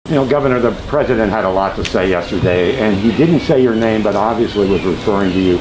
You know, Governor, the president had a lot to say yesterday, and he didn't say your name, but obviously was referring to you.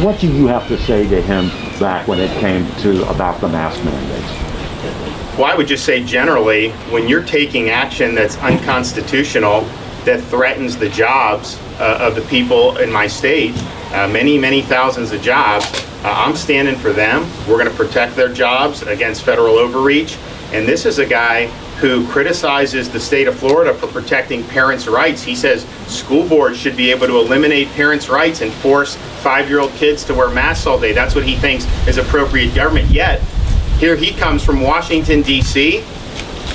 What do you have to say to him back when it came to about the mask mandates? Well, I would just say generally, when you're taking action that's unconstitutional, that threatens the jobs of the people in my state, many thousands of jobs, I'm standing for them. We're going to protect their jobs against federal overreach. And this is a guy who criticizes the state of Florida for protecting parents' rights. He says school boards should be able to eliminate parents' rights and force 5-year-old kids to wear masks all day. That's what he thinks is appropriate government. Yet, here he comes from Washington, D.C.,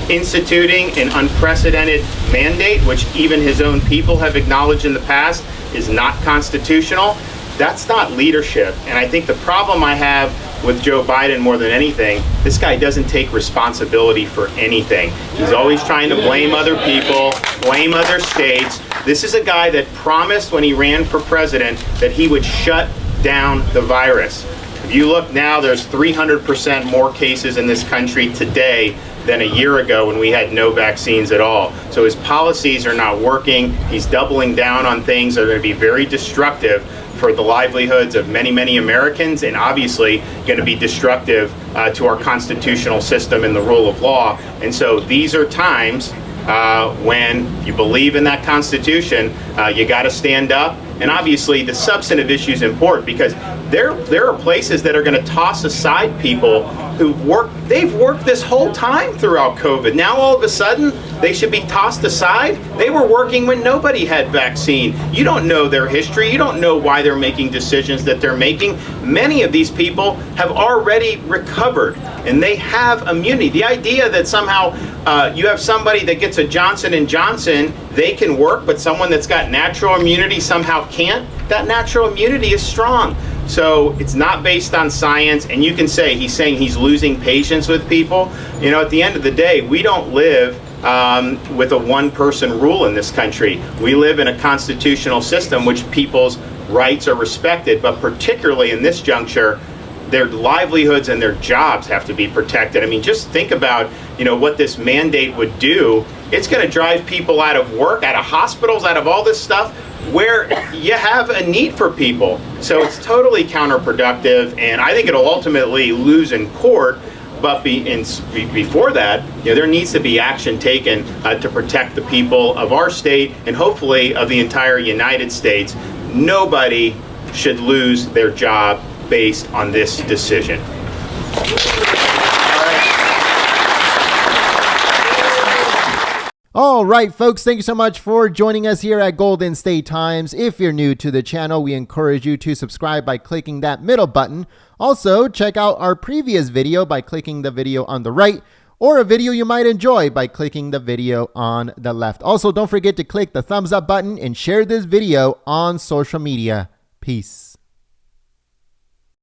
instituting an unprecedented mandate, which even his own people have acknowledged in the past is not constitutional. That's not leadership. And I think the problem I have with Joe Biden more than anything, this guy doesn't take responsibility for anything. He's always trying to blame other people, blame other states. This is a guy that promised when he ran for president that he would shut down the virus. If you look now, there's 300% more cases in this country today than a year ago when we had no vaccines at all. So his policies are not working. He's doubling down on things that are going to be very destructive for the livelihoods of many Americans, and obviously going to be destructive to our constitutional system and the rule of law. And so these are times when you believe in that Constitution, you got to stand up. And obviously the substantive issue is important, because there are places that are going to toss aside people they've worked this whole time throughout COVID. Now all of a sudden they should be tossed aside. They were working when nobody had vaccine. You don't know their history. You don't know why they're making decisions that they're making. Many of these people have already recovered and they have immunity. The idea that somehow you have somebody that gets a Johnson & Johnson, they can work, but someone that's got natural immunity somehow can't, that natural immunity is strong. So it's not based on science, and you can say he's saying he's losing patience with people. You know, at the end of the day, we don't live with a one-person rule in this country. We live in a constitutional system which people's rights are respected, but particularly in this juncture, their livelihoods and their jobs have to be protected. I mean, just think about, you know, what this mandate would do. It's going to drive people out of work, out of hospitals, out of all this stuff where you have a need for people. So it's totally counterproductive, and I think it'll ultimately lose in court. But before that, you know, there needs to be action taken to protect the people of our state and hopefully of the entire United States. Nobody should lose their job based on this decision. All right, folks, thank you so much for joining us here at Golden State Times. If you're new to the channel, we encourage you to subscribe by clicking that middle button. Also, check out our previous video by clicking the video on the right, or a video you might enjoy by clicking the video on the left. Also, don't forget to click the thumbs up button and share this video on social media. Peace.